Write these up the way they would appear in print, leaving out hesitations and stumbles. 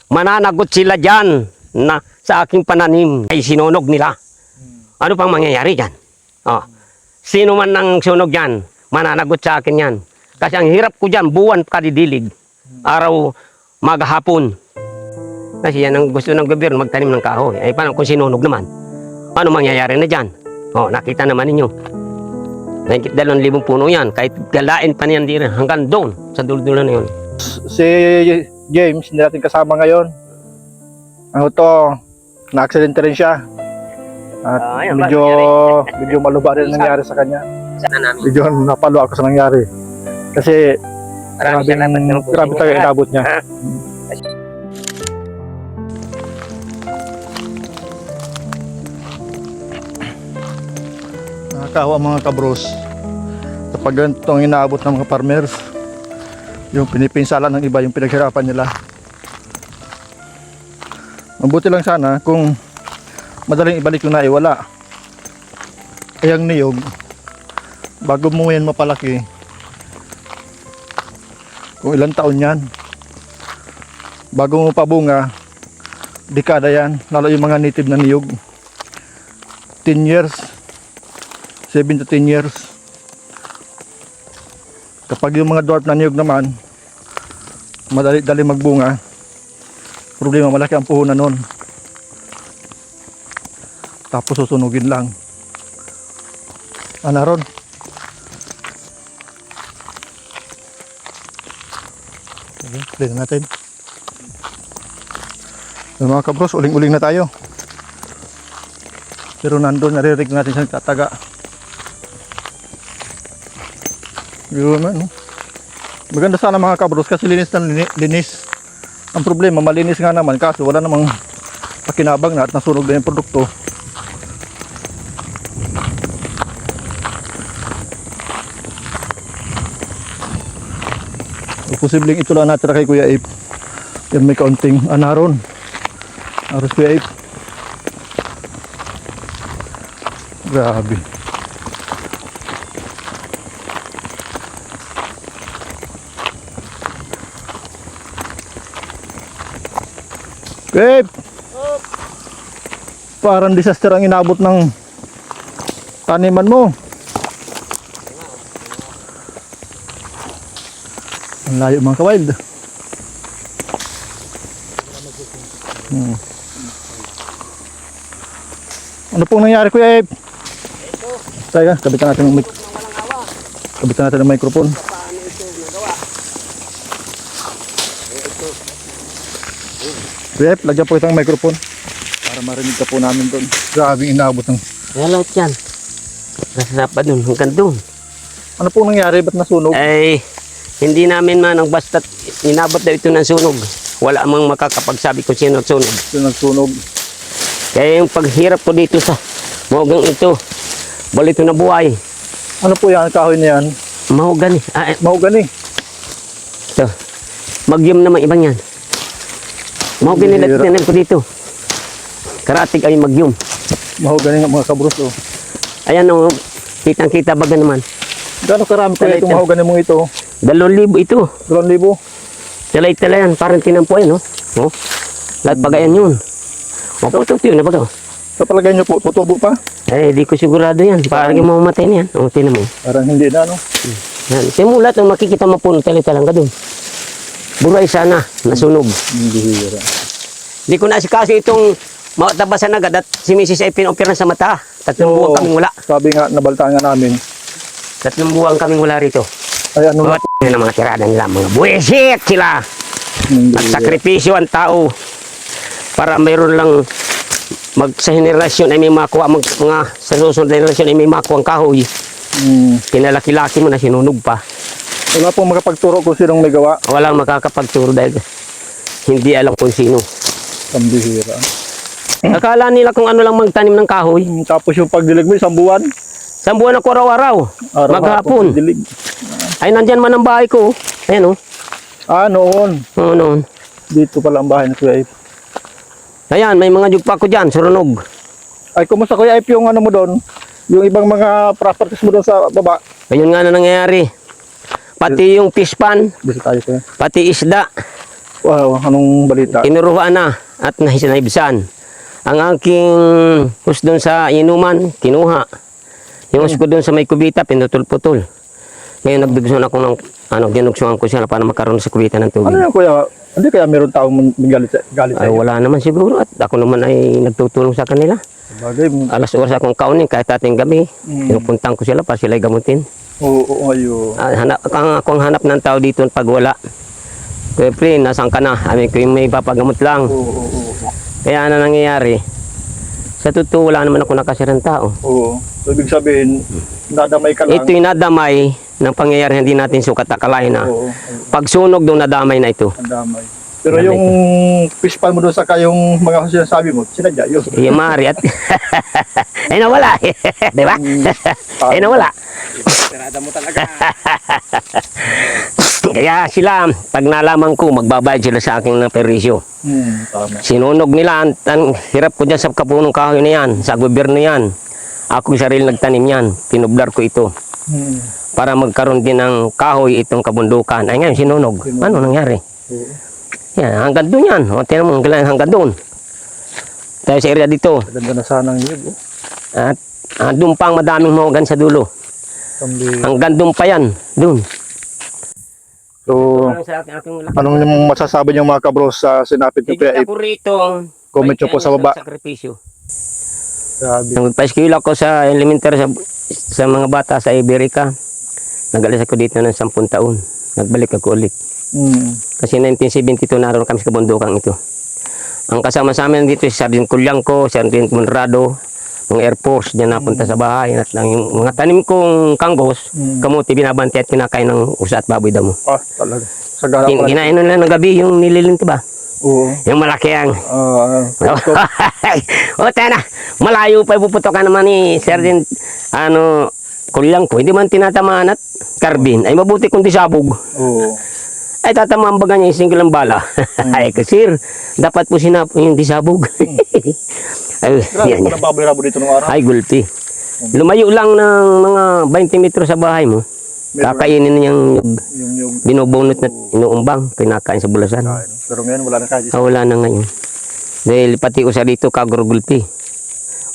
mananagot sila dyan na sa aking pananim ay sinunog nila. Ano pang mangyayari dyan? Oh. Sino man ang sunog dyan, mananagot sa akin yan. Kasi ang hirap ko dyan, buwan kadidilig. Araw, maghapon. Kasi yan ang gusto ng gobyerno, magtanim ng kahoy. Ay paano kung sinunog naman? Ano mangyayari na dyan? Oh, nakita naman ninyo. 2,000 puno yan. Kahit galain pa niyan din hanggang doon, sa dulo-dulo na yun. Si James, hindi natin kasama ngayon. Ano to, na-aksidente rin siya. At medyo maluba rin ang nangyari sa kanya. Medyo napalo ako sa nangyari. Kasi grabe tayo inabot niya. Nakakawa mga kabros. Kapag ganitong inaabot ng mga farmers, yung pinipinsala ng iba, yung pinaghirapan nila. Mabuti lang sana kung madaling ibalik yung naiwala. Ay ang niyog, bago mo yan mapalaki, kung ilang taon yan, bago mo pabunga, dekada yan, lalo yung mga native na niyog. 10 years, 7 to 10 years. Kapag yung mga dwarf na niyog naman, madali-dali magbunga, problema malaki ang puhunan nun. Tapos susunugin lang. Ano ron? Okay, play na natin. Yung mga kabros, uling-uling na tayo. Pero nandun, naririg natin sa tataga. Yun man, no? Maganda sana mga kabros kasi linis na linis. Ang problema, malinis nga naman kaso wala namang pakinabang na at nasunog na yung produkto. Posibleng ito lang natira kay Kuya Ape. Yan may kaunting anaron. Aros Kuya Ape. Grabe. Kuya Ape. Parang disaster ang inabot ng taniman mo. Ang layo mga ka-wild. Ano pong nangyari Kuya Ape? Teka, kabitan natin ng microphone. Kuya Ape, lagyan po itong microphone para marinig ka po namin doon. Grabing inabot ng... Kaya lahat yan. Nasarap doon, hanggang doon. Ano pong nangyari? Ba't nasunog? Ay, hindi namin man ang basta't inabot daw ito ng sunog. Wala amang makakapagsabi kung sino sunog. Ito nagsunog. Kaya yung paghirap ko dito sa mahugang ito, balito na buhay. Ano po yan? Kahoy na yan? Mahugani. Mahogany. Ito. Magyum naman ibang yan. Mahugani na tinanim ko dito. Karatig ay magyum. Mahogany nga mga kabros. Oh. Ayan o, kitang-kita baga naman. Gano'ng karami ko itong mahogany mong ito? 2,000 ito. 2,000? Talay-talay yan, parang tinampo yan, no? Oh. Lahat bagayan yun. O, puto-tiyo na baga. Sa palagay nyo po, tutubo pa? Eh, di ko sigurado yan. Parang yung mamamatay niyan. O, tinan mo. Parang hindi na, no? Yan. Simulat ang makikita mo puno, talay-talang ka dun. Buray sana, nasunog. Hindi hira. Di ko na asikaso itong matabasan agad at si Mrs. ay pinoperan sa mata. 3 buwan kaming wala. Sabi nga, nabaltaan nga namin. 3 buwan kaming wala rito. Ay, ano Mga yun ang mga tirada nila, mga buwisit sila. Nagsakripisyo ang tao para mayroon lang sa henerasyon ay may makuha, mga sa susunod na henerasyon ay may makuha ang kahoy. Kinalaki-laki mo na sinunog pa. Wala pong makapagturo kung sinong may gawa. Walang makakapagturo dahil hindi alam kung sino. Pambihira. Akala nila kung ano lang magtanim ng kahoy. Tapos yung pagdilig mo, 1 buwan. 1 buwan ako araw-araw. Maghapon. Ay, nandyan man ang bahay ko. Ayan o. Ah, noon. Oo, noon. Dito pala ang bahay ni Kuya Ape. Ayan, may mga jugpa ko dyan, surunog. Ay, kumusta Kuya Ape yung ano mo doon? Yung ibang mga properties mo doon sa baba? Ayun nga na nangyayari. Pati yung fish pan, Bisa tayo Kuya. pati isda. Wow, anong balita? Tinuruan na at nahisanayibsan. Ang aking hus doon sa inuman, kinuha. Yung hus ko doon sa may kubita, pinutol-putol. Ngayon nagdugson ako ng, ginugsuan ko siya para makaroon sa kubita ng tubig. Ano yan kuya? Hindi kaya meron taong galit sa Ay, inyo? wala naman siguro at ako naman ay nagtutulong sa kanila. Bagay. Alas oras akong kaunin kahit ating gabi. Pinupuntang ko sila para sila gamutin. Oo, ayo. Akong hanap ng tao dito pag wala. Kuya Pre, nasaan ka na? Amin ko yung may papagamot lang. Oo. Kaya ano nangyayari? Sa totoo, wala naman ako nakasirang tao. Oo. So, ibig sabihin, nadamay ka lang. Ito yung nadamay ng pangyayari hindi natin sukat akalain na. Oo. Pagsunog ng nadamay na ito. Ang damay. Pero yung fishpan mo doon sa kayong mga sinasabi mo, sinadya yun. Yung maaari at ay nawala. Di ba? Ay nawala. Tirada mo talaga. Kaya sila, pag nalaman ko, magbabayad sila sa akin ng perisyo. Tama. Sinunog nila, ang hirap ko dyan sa kapunong kahoy na yan, sa gobyerno yan. Ako sarili nagtanim yan, pinublar ko ito. Para magkaroon din ng kahoy itong kabundukan. Ay ngayon, sinunog. Ano nangyari? Yan, hanggang doon yan. O, tinan mo, hanggang doon. Tayo sa area dito. Ganda na sana ng yun. At doon pa ang madaming mawagan sa dulo. Hanggang doon pa yan. Doon. So, anong yung masasabi niyo mga kabros sa sinapit niyo kuya? Ako rito. Comment nyo po sa baba. Sakripisyo. Grabe. Nang magpa-skill ako sa elementary sa mga bata sa Iberica. Nag-alis ako dito ng 10 taon. Nagbalik ako ulit. Kasi 1972 naroon kami sa kabundukan ito. Ang kasama sa amin dito si Sergeant Culiangco, Sergeant Monrado, mga Air Force diyan napunta sa bahay at yung mga tanim kong kanggos, kamuti binabanti at kinakain ng usa at baboy damo. Talaga. Sa gala pala. Kinain nila ng gabi yung nililinti ba? Oo. Yung malaki ang o tena, malayo pa ipuputokan naman ni Sergeant Culiangco, hindi man tinatamaan at carbine. Ay mabuti kung disabog. Oo. Ay tatamaan baga niya yung single ang bala. Ay kasir, dapat po sinapo yung disabog. Ay, Grabe yan, ko na baboy-rabo dito nung araw. ay gulpi. Lumayo lang ng mga 20 metro sa bahay mo. Kakainin niyang Yung binubunot na inuumbang, kinakain sa bulasan. pero ngayon wala na kahit. Wala na ngayon. Dahil pati usa dito kagro gulpi.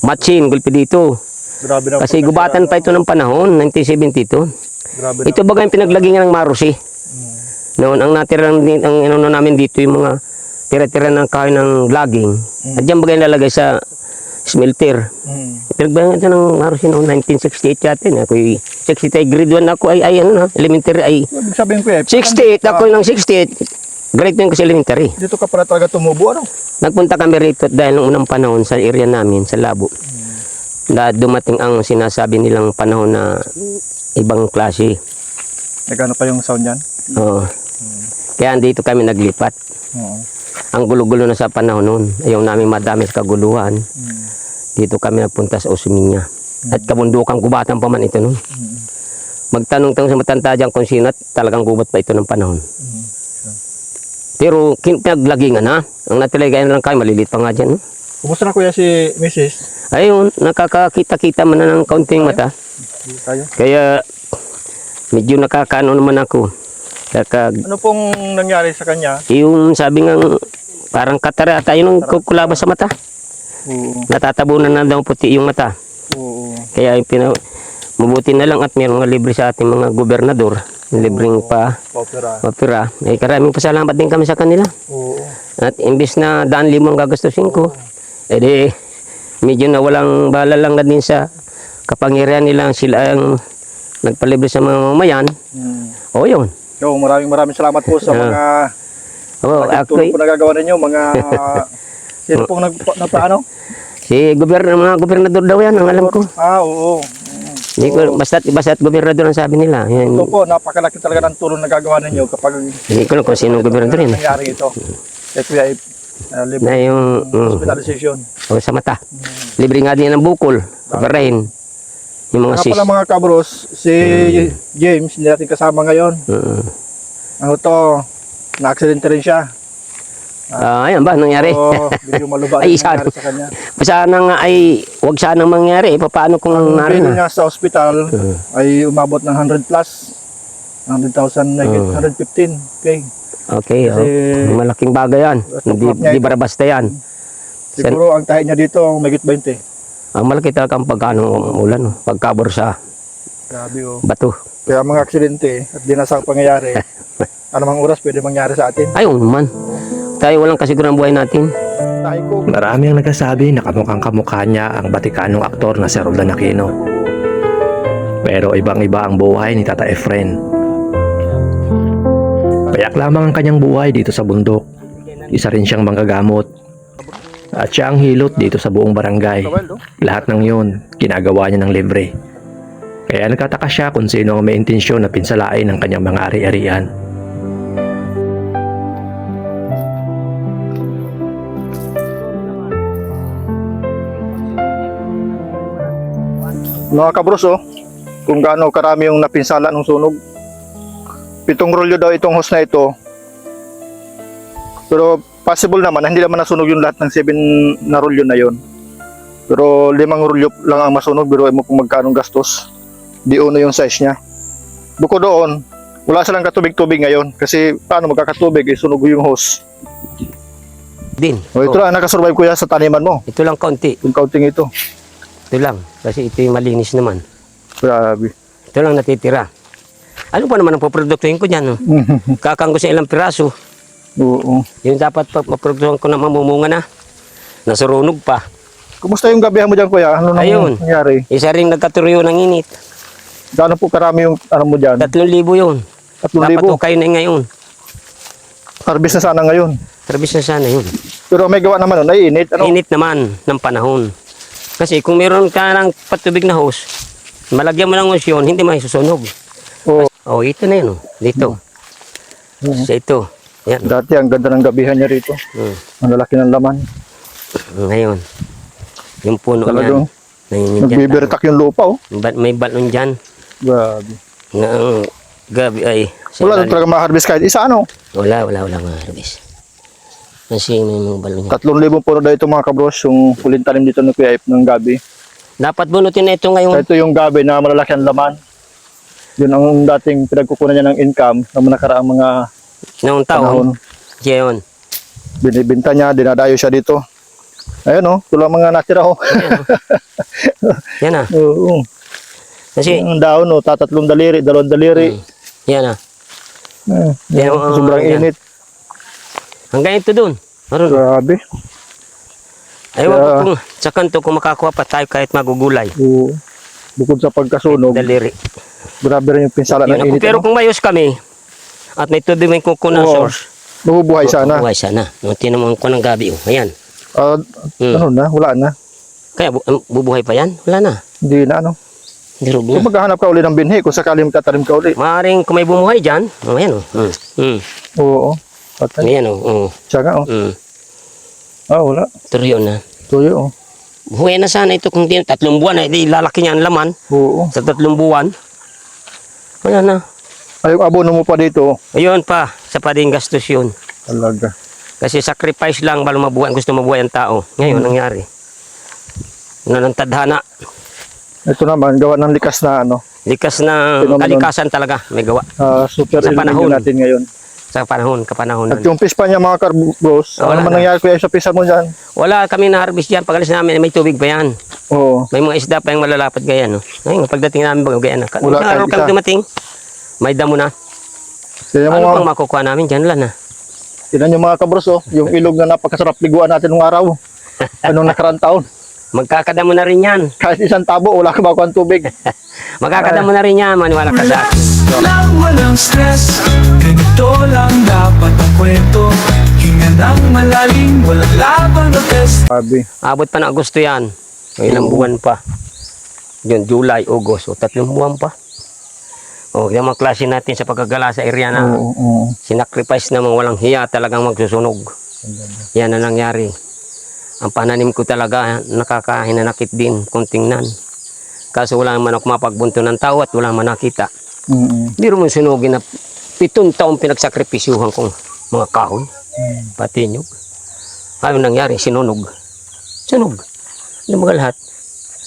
Matchin gulpi dito. Grabe na. Kasi gubatan pa ito ng panahon, 1972. Grabe na. Ito baga yung pinaglagingan ng Marusi. Noon, ang natira ang inano namin dito yung mga tira-tira ng kahoy ng logging. At diyan baga nilalagay sa smelter. Pinagbayan ito ng Marusi noong 1968 yata. Ako 68 grade 1 ako ay elementary ay Ibig sabihin ko 68 ako ng 68. Grade 1 ko sa elementary. Dito ka pala talaga tumubo ano? Nagpunta kami rito dahil noong unang panahon sa area namin, sa Labo. Na dumating ang sinasabi nilang panahon na ibang klase. Nagano pa yung sound yan? Oo. Kaya dito kami naglipat. Oo. Ang gulo-gulo na sa panahon noon. Ayaw namin madami kaguluhan. Dito kami nagpunta sa Osminya. At kabundukang gubatan pa man ito noon. Magtanong-tanong sa matanda dyan kung sino at talagang gubat pa ito ng panahon. Pero pinaglagingan na. Ang natiligayan lang kayo, malilit pa nga dyan. Kumusta na kuya si Mrs.? Ayun, nakakakita-kita man na ng kaunting mata. Tayo. Kaya medyo nakakaano naman ako. Ano pong nangyari sa kanya? Yung sabi nga parang katarata yun ang kukulaba sa mata. Oo. Natatabunan na daw puti yung mata. Oo. Kaya mabuti na lang at mayroong mga libre sa ating mga gobernador. Libreng opera. Eh, karaming pasalamat din kami sa kanila. Oo. At imbis na 1,500 ang gagastusin ko, edi medyo na walang bala lang na din sa kapangyarihan nila sila ang nagpalibre sa mga mamayan. O yun. So, maraming salamat po sa mga tulong po nagagawa ninyo, mga sino pong nagpaano? Si mga gobernador daw yan, ang alam ko. Oo. Hindi ko, basta't gobernador ang sabi nila. Yan. Ito po, napakalaki talaga ng tulong nagagawa ninyo kapag Hindi ko lang kung sino gobernador yan. nangyari ito. Kuya, libre Na yung hospitalization. sa mata. Libre nga din ng bukol. Kaparahin. Yung mga Nga sis. pala mga kabros, si James, hindi natin kasama ngayon. Ano to, na-accidente rin siya. Ayan ba, nangyari? So, medyo maluba Ay, rin nangyari sa kanya. Sana nga ay, huwag sanang mangyari. Paano kung Ang nangyari bilhin na? niya sa ospital ay umabot ng 100 plus. 100,000, 115. Okay. Okay, Kasi- malaking bagay yan. Hindi, Niya di ito. barabasta yan. Siguro ang tahi niya dito, mayigit 20. Ang malaki talaga ang pagkano ulan, pagkabor sa Grabe oh. bato. Kaya mga aksidente at dinasang pangyayari, anumang oras pwede mangyari sa atin. Ayun man. Tayo walang kasiguran buhay natin. Tahi ko, Marami ang nagsasabi na kamukhang kamukha niya ang Batikanong aktor na si Roldan Aquino. Pero ibang-iba ang buhay ni Tata Efren. Payak lamang ang kanyang buhay dito sa bundok. Isa rin siyang manggagamot. At siya ang hilot dito sa buong barangay. Lahat ng yun, ginagawa niya ng libre. Kaya nagtataka siya kung sino ang may intensyon na pinsalain ng kanyang mga ari-arian. mga kabros oh, kung gaano karami yung napinsala ng sunog. 7 rolyo daw itong hose na ito. Pero possible naman, hindi naman nasunog yung lahat ng 7 na rolyo na yon. Pero 5 rolyo lang ang masunog, biruin mo kung magkano gastos. Di uno yung size niya. Bukod doon, wala silang katubig-tubig ngayon kasi paano magkakatubig, sunog yung hose. Din. O, ito lang nakasurvive kuya sa taniman mo. Ito lang kaunti. Yung kaunting ito. Ito lang. Kasi ito yung malinis naman. Grabe. Ito lang natitira. Ano pa naman ang paproduktuhin ko dyan? No? Kakang ko sa ilang piraso. Oo. Yung dapat maproduktuhan ko na mamumunga na. Nasurunog pa. Kumusta yung gabihan mo dyan kuya? Ano nang Ayun. nangyari? Isa rin nagkaturuyo ng init. Gaano po karami yung ano mo dyan? 3,000 yun. 3,000? Dapat okay na ngayon. Harvest na sana ngayon. Service na sana yun. Pero may gawa naman nun, ay init. Ano? Init naman ng panahon. Kasi kung meron ka ng patubig na hose, malagyan mo ng hose yun, hindi maisusunog. Oo. Oh, ito na yun. Oh. Dito. Sa ito. Yan. Dati ang ganda ng gabihan niya rito. Ang lalaki ng laman. Ngayon. Yung puno Talagang niyan. Nanginginig dyan. nagbibertak yung lupa oh. May balon dyan. Grabe. Na ang gabi ay... sa Wala ilalim. na talaga ma-harvest kahit isa ano. Wala mga harvest. Kasi may mga balon niya. 3,000 puno daw ito mga kabros, yung huling tanim dito ng Kuya Ip ng gabi. Dapat bunutin na ito ngayon. Ito yung gabi na malalaki ang laman. Yun ang dating pinagkukunan niya ng income ng mga nakaraang mga Noong panahon. taon. Ngayon. Binibinta niya, dinadayo siya dito. Ayun oh, ito lang mga natira oh. Yan ah. Oo. Kasi, Ang daon oh, 3 daliri, 2 daliri. yan ah. Yan, Yan, sobrang yan. init. Hanggang ito dun. Meron. Grabe. Ayaw ko Kaya- kung sa kanto kung makakuha pa tayo kahit magugulay. Oo. Bukod sa pagkasunog, Daliri. grabe rin yung pinsala Yun ng ako. init. Pero ano? kung mayos kami, at may tubig may kuko na Oo. source. Mabubuhay sana. Buhay sana. Nung tinamon ko ng gabi. Oh. Ayan. Ah, Hmm. ano na, wala na. Kaya bubuhay pa yan? Wala na. Hindi na ano. Dirog Kung na. maghahanap ka uli ng binhi, kung sakaling magtatanim ka uli. Maaring kung may bumuhay dyan. Oh, ayan oh. Oo. Patay. Ayan oh. Siya nga oh. Ah, wala. Turuyo na. Tuyo oh. Buhay na sana ito kung di 3 buwan ay di lalaki niya ang laman. Oo. Sa 3 buwan. Wala na. Ay, yung abono mo pa dito. Ayun pa. Sa pa din gastos yun. Talaga. Kasi sacrifice lang balo mabuhay. Gusto mabuhay ang tao. Ngayon nangyari. Ano ng tadhana. Ito naman, gawa ng likas na ano. Likas na Phenomenon. kalikasan talaga. May gawa. Super Sa El Nino panahon. natin ngayon. Sa kapanahonan. At yung pispa niya mga karbos, Wala ano man na. nangyari kuya sa pisa mo dyan? Wala kami na-harvest dyan. Pag alis namin, may tubig pa yan. Oo. May mga isda pa yung malalapad gaya. No? Ngayon, pagdating namin, gaya na. Wala Wala araw kahit kami isa. dumating. May damo na. Tignan mo, Ano pang makukuha namin dyan? Wala na. tignan nyo mga kabros oh, yung ilog na napakasarap liguan natin nung araw. Anong nakaraan taon. Magkakadamo na rin yan. Kahit isang tabo, wala ka makuha ng tubig. Magkakadamo na rin yan. Maniwala ka sa akin. Lang walang stress, ganito lang dapat ang kwento. Hinga ng malalim, walang laban o test. Sabi. Abot pa ng Agosto yan. May ilang buwan pa. Yun, July, August. O 3 buwan pa. O, yung mga klase natin sa pagkagala sa area na Oo. sinacrifice na mga walang hiya talagang magsusunog. Yan na nangyari. Ang pananim ko talaga nakakahinanakit din kung tingnan. Kaso wala naman ako mapagbunto ng tao at wala man nakita. Biro mo sunugin na 7 taong pinagsakripisyuhan kong mga kahoy. Pati nyug. Ano nangyari? Sinunog. Sunog. Hindi mga lahat.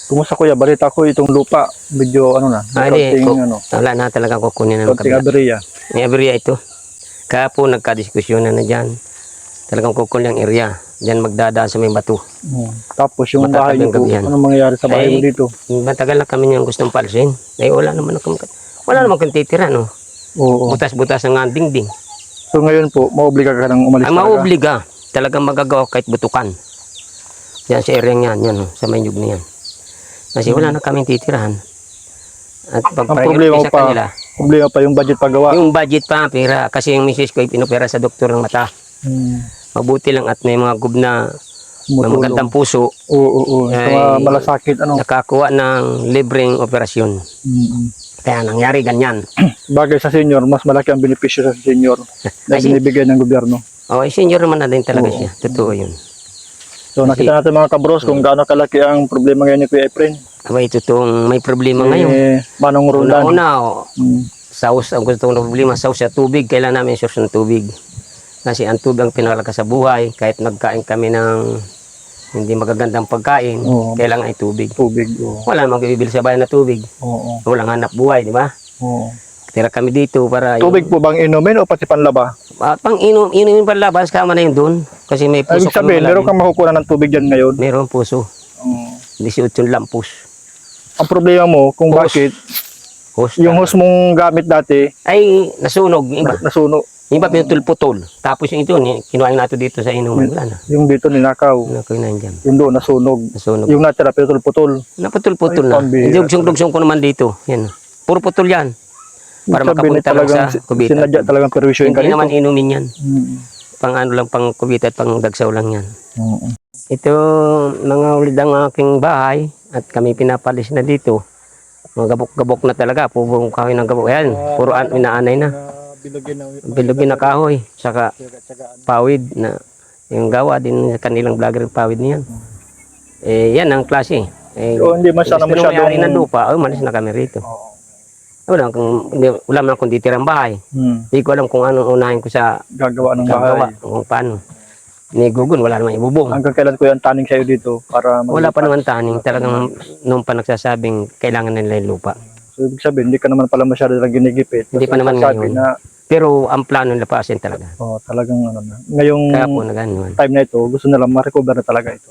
Kumusta kuya, balita ko itong lupa, medyo ano na, Ay, di. konting ano, Wala na talaga kukunin ng konting kabila. aberya. May aberya ito. Kahapon nagkadiskusyonan na dyan. Talagang kukulang area. Diyan magdadaan sa may bato. Tapos yung bahay niyo po, Matatabi ang gabi yan. anong mangyayari sa bahay mo Ay, dito? Matagal na kami niyang gustong palsin. Ay wala naman kung titira, no? Oo. Butas-butas ang nga dingding. So ngayon po, maobliga ka nang umalis Ay mauobliga. Talagang magagawa kahit butukan. Yan sa area yan, yan, sa may nyug na yan. Kasi wala na kaming titirahan. At Ang problema sa pa, kanila, problema pa yung budget paggawa. yung budget pa, pera. Kasi yung misis ko ay pinopera sa doktor ng mata. Mabuti lang at may mga gubna may magandang puso. Oo. Sa mga Ay, malasakit, ano? nakakuha ng libreng operasyon. Kaya nangyari ganyan. Bagay sa senior, mas malaki ang benepisyo sa senior na Ay, binibigay ng gobyerno. Oh, senior naman na din talaga siya. Totoo yun. So nakita natin mga kabros kung gaano kalaki ang problema ngayon ni Kuya Efren. Abay, totoong may problema ngayon. Manong Roland. Una-una, saus ang gusto ng problema, saus sa tubig. Kailangan namin source ng tubig. Kasi ang tubig ang pinakalakas sa buhay. Kahit nagkain kami ng hindi magagandang pagkain, Oo. kailangan ay tubig. Tubig. Oo. Wala namang bibili sa bayan na tubig. Oo. Walang hanap buhay, di ba? Oo. Tira kami dito para... Tubig po bang inumin o pati panlaba? Pang inumin pa labas, kama na yun doon. Kasi may puso Ibig sabihin, meron kang makukuha ng tubig dyan ngayon. Meron puso. 18 lampos. Ang problema mo, kung Hose. bakit, Hose. yung hose mong gamit dati, Ay, nasunog. Yung iba, nasunog. yung iba pinutol-putol. Tapos yung ito, kinuha nato dito sa inuman. Wala na. Yung dito ninakaw. Wala ko yun dyan. Yung doon, nasunog. Nasunog. Yung natira, putol-putol. Naputol-putol Ay, na. pambihira. Hindi, dugsong-dugsong ko naman dito. Yan. Puro putol yan. Para makapunta lang sa kubita. Sinadya talagang perwisyo yung Hindi kanito. naman inumin yan. Mm. Pang ano lang, pang kubita at pang dagsaw lang yan. Oo. Ito, mga ulid ang aking bahay. At kami pinapalis na dito. Mga gabok-gabok na talaga. Puro kahoy ng gabok. Ayan, puro inaanay na. Bilugin na kahoy. Saka pawid na. Yung gawa din sa kanilang vlogger pawid niyan. Yan ang klase. So, hindi man sana gusto nung may-ari ng masyadong... lupa, malis na kami rito. Wala man kung titirang bahay. Hindi ko alam kung anong unahin ko sa Gagawa ng gagawa. bahay. Kung paano. Ni Gugun, wala naman ibubong. Hanggang kailan ko yung taning sa'yo dito para Wala pa naman taning. Talagang nung pa nagsasabing kailangan nila yung lupa. So, ibig sabihin, hindi ka naman pala masyado lang ginigipit. Hindi pa naman Sabi ngayon. na, Pero ang plano nila pa talaga. talagang ano na. Ngayong Kaya po na ganun. time na ito, gusto nila ma-recover na talaga ito.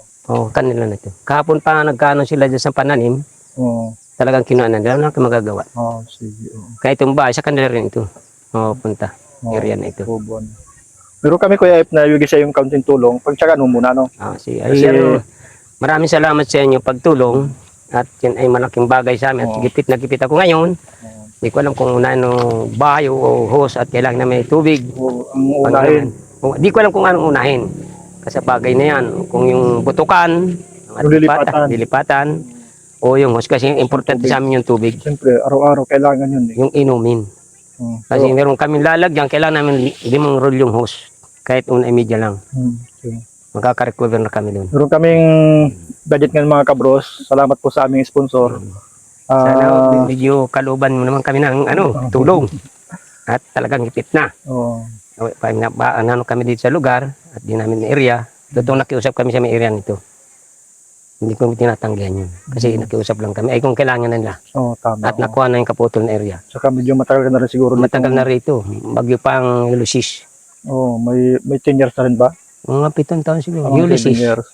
Kanila na ito. Kahapon pa nagkano sila dyan sa pananim. Oo. Talagang kinuha na nila. Wala kang magagawa. Sige. Kaya itong bahay, sa kanila rin ito. Punta. Area na ito. Kubon. Pero kami Kuya Ep na ibigay sa yung kaunting tulong, pagtsagaan mo muna, no? Kasi, Kasi- maraming salamat sa inyo pagtulong. At yan ay malaking bagay sa amin. At gipit na gipit ako ngayon. Hindi ko alam kung ano bahay o hose at kailangan na may tubig. Ang unahin. Hindi ko alam kung anong unahin. Kasi bagay na yan. Kung yung butukan, at Yung lilipatan. lilipatan, o yung hose. Kasi importante sa amin yung tubig. Siyempre, araw-araw kailangan yun eh. Yung inumin. Kasi meron kaming lalagyan, kailangan namin 5 roll yung hose. Kahit una ay media lang. Okay. Magkaka-recover na kami doon. Meron kaming budget ngayon mga kabros. Salamat po sa aming sponsor. Sana medyo kaluban mo naman kami ng tulong. At talagang hipit na. Pag ano kami dito sa lugar at di namin may area, totoong nakiusap kami sa may area nito. Hindi ko tinatanggihan yun. Kasi nakiusap lang kami. Ay kung kailangan na nila. Tama. At nakuha na yung kaputol na area. Saka medyo matagal ka na rin siguro. Matagal na rito. Bagyo pang Ulysses. May 10 years na rin ba? Mga 7 taon siguro. Mga 10 Ulysses. years.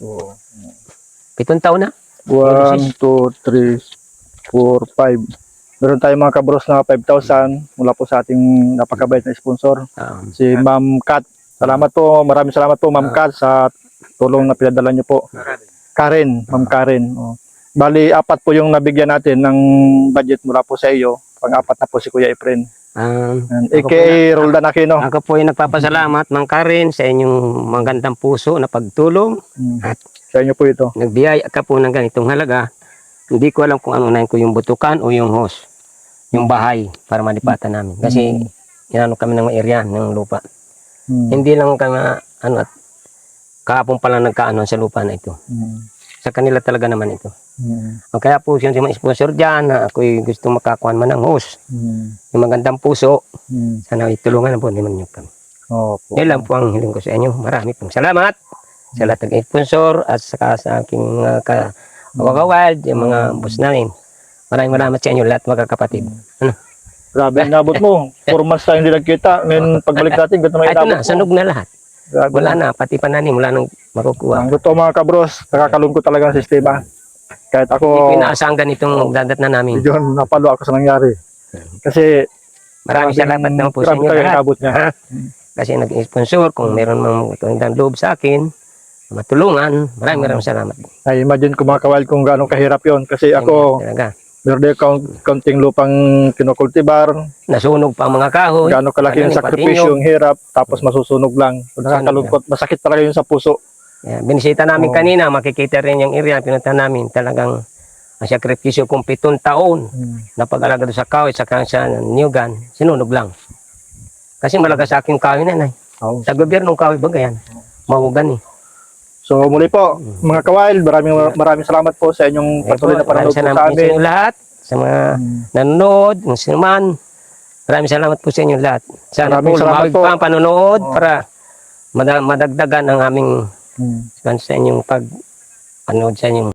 7 taon na? 1, 2, 3, 4, 5. Meron tayong mga kabros na 5,000 mula po sa ating napakabait na sponsor. Si Ma'am Kat. Salamat po. Maraming salamat po Ma'am Kat sa tulong na pinadala niyo po. Karen. Ma'am Karen. Bali, 4 po yung nabigyan natin ng budget mula po sa iyo. Pang-4 na po si Kuya Efren. A.K.A. Roldan Aquino. Ako po ay nagpapasalamat, Mang Karen, sa inyong magandang puso na pagtulong. At Sa inyo po ito. nagbiyaya ka po ng ganitong halaga. Hindi ko alam kung ano unahin ko, yung butukan o yung hose. Yung bahay para malipatan namin. Kasi inano kami ng area ng lupa. Hindi lang kami at kahapon pala nagkaano sa lupa na ito. Sa kanila talaga naman ito. Kaya po siya mga sponsor dyan na ako'y gusto makakuha man ng hose. Yung magandang puso. Sana itulungan na po naman nyo kami. Opo. Yan lang po ang hiling ko sa inyo. Marami pong salamat sa lahat ng sponsor at saka sa aking mga kawagawad, yung mga boss namin. Maraming salamat sa inyo lahat mga kapatid. Grabe, inabot mo. 4 months tayo hindi nagkita. Ngayon, pagbalik natin, ganito may Ito inabot na, sanog na lahat. Grabe Wala na, pati pananim, wala nang makukuha. Ang totoo mga kabros, nakakalungkot talaga ang sistema. Kahit Hindi ako, ko inaasahan ganitong dadat na namin. medyo napalo ako sa nangyari. Kasi, Maraming salamat naman po sa grabe inyo talaga lahat. inabot niya. Ha? Kasi nag-sponsor, kung meron mang kagandang loob sa akin, matulungan, maraming salamat. Na-imagine ko mga kawail kung gaano kahirap yon. Kasi ako, Talaga. meron din kaunting lupang kinukultibar. Nasunog pa ang mga kahoy. Gaano kalaki yung Pananim, sakripisyo, patinyog. yung hirap, tapos masusunog lang. So, nakakalungkot, masakit talaga yun sa puso. Yeah, binisita namin Oo. kanina, makikita rin yung area, pinunta namin, talagang ang sakripisyo kong 7 taon na pag-alaga doon sa kahoy, saka sa niyugan, sinunog lang. Kasi malaga sa aking kahoy na, Oo. sa gobyernong kahoy ba yan? Mahugan eh. So muli po, mga kawail, maraming salamat po sa inyong patuloy na panonood po Maraming sa salamat po sa amin. inyo lahat, sa mga nanonood, kung sino man. Maraming salamat po sa inyo lahat. Sana Maraming po salamat lumawig po. pa ang panonood para madagdagan ang aming Hmm. sa inyong pag-anood sa inyong